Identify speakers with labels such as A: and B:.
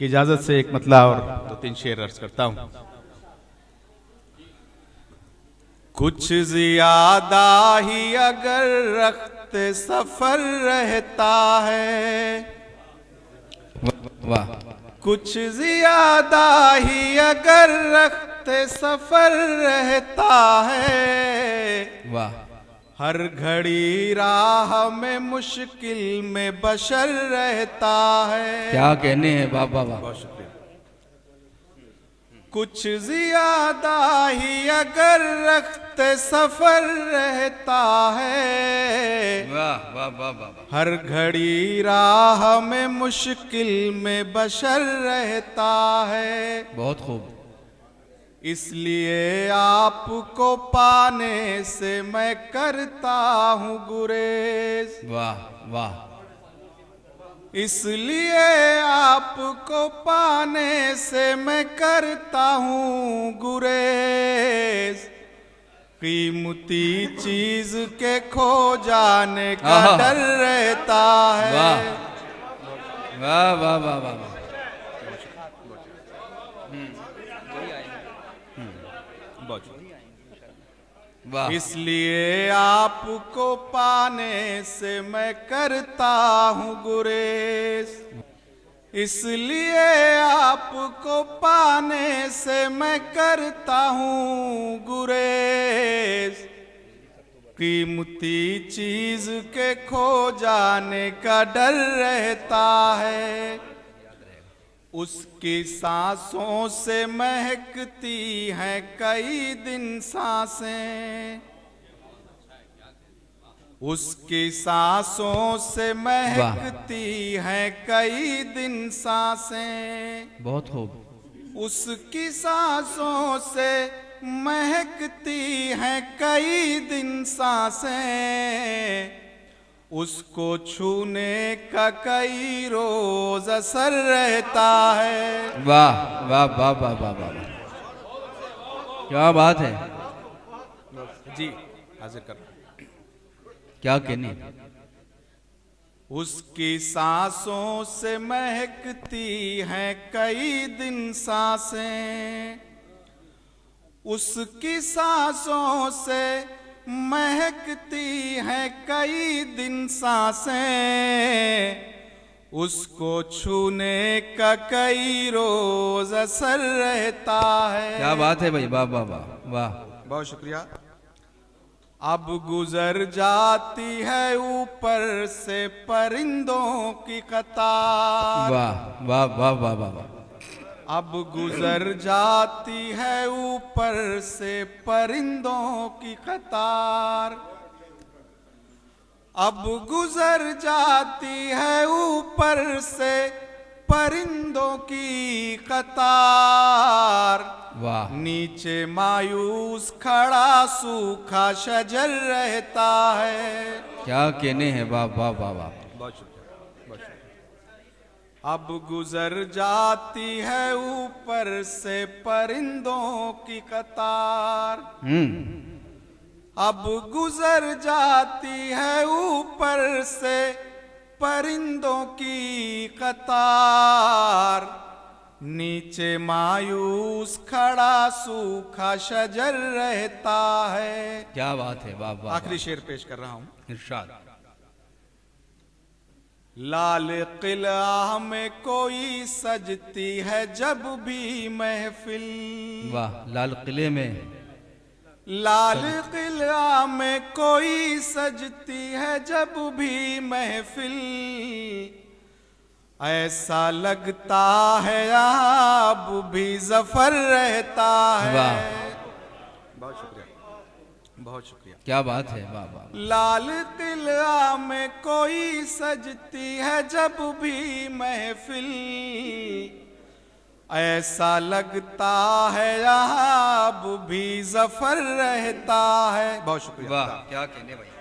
A: आपकी इजाजत से एक मतला और 2-3 शेर अर्ज करता हूं। कुछ ज्यादा ही अगर रखते सफर रहता है,
B: वाह,
A: कुछ ज्यादा ही अगर रखते सफर रहता है,
B: वाह,
A: हर घड़ी राह में मुश्किल में बशर रहता है।
B: क्या कहने हैं बाबा, वाह।
A: बहुत शुक्रिया। कुछ ज्यादा ही अगर रखते सफर रहता है,
B: वाह वाह वाह वाह,
A: हर घड़ी राह में मुश्किल में बशर रहता है।
B: बहुत खूब।
A: इसलिए आपको पाने से मैं करता हूँ गुरेज,
B: वाह वाह,
A: इसलिए आपको पाने से मैं करता हूँ गुरेज। कीमती चीज के खो जाने का
B: आहा।
A: डर रहता है।
B: वाह वाह वाह वाह वाह, वाह,
A: इसलिए आपको पाने से मैं करता हूँ गुरेज, इसलिए आपको पाने से मैं करता हूँ गुरेज। कीमती चीज के खो जाने का डर रहता है। उसकी सांसों से महकती हैं कई दिन सांसें, उसकी सांसों से महकती हैं कई दिन सांसें।
B: बहुत खूब।
A: उसकी सांसों से महकती हैं कई दिन सांसें, उसको छूने का कई रोज असर रहता है।
B: वाह वाह वाह वाह वाह वाह, क्या बात है
A: जी, हाजिर कर।
B: क्या कहने।
A: उसकी सांसों से महकती हैं कई दिन सांसें, उसकी सांसों से महकती हैं कई दिन सांसें, उसको छूने का कई रोज असर रहता है।
B: क्या बात है भाई, वाह वाह वाह वाह,
A: बहुत शुक्रिया। अब गुजर जाती है ऊपर से परिंदों की कतार,
B: वाह वाह वाह वाह वाह वाह,
A: अब गुजर जाती है ऊपर से परिंदों की कतार, अब गुजर जाती है ऊपर से परिंदों की कतार।
B: वाह,
A: नीचे मायूस खड़ा सूखा शजर रहता है।
B: क्या कहने हैं, वाह वाह वाह वाह,
A: बहुत शुक्रिया, बहुत शुक्रिया। अब गुजर जाती है ऊपर से परिंदों की कतार, अब गुजर जाती है ऊपर से परिंदों की कतार। नीचे मायूस खड़ा सूखा शजर रहता है।
B: क्या बात है, वाह वाह।
A: आखिरी शेर पेश कर रहा हूं।
B: इरशाद।
A: लाल किला में कोई सजती है जब भी महफिल,
B: वाह, लाल किले में,
A: लाल किला में कोई सजती है जब भी महफिल, ऐसा लगता है अब भी जफर रहता है।
B: वाह,
A: बहुत शुक्रिया, बहुत शुक्रिया।
B: क्या बात है, वाह वाह।
A: लाल किला में कोई सजती है जब भी महफिल, ऐसा लगता है अब भी जफर रहता है। बहुत शुक्रिया।
B: वाह, क्या कहने भाई।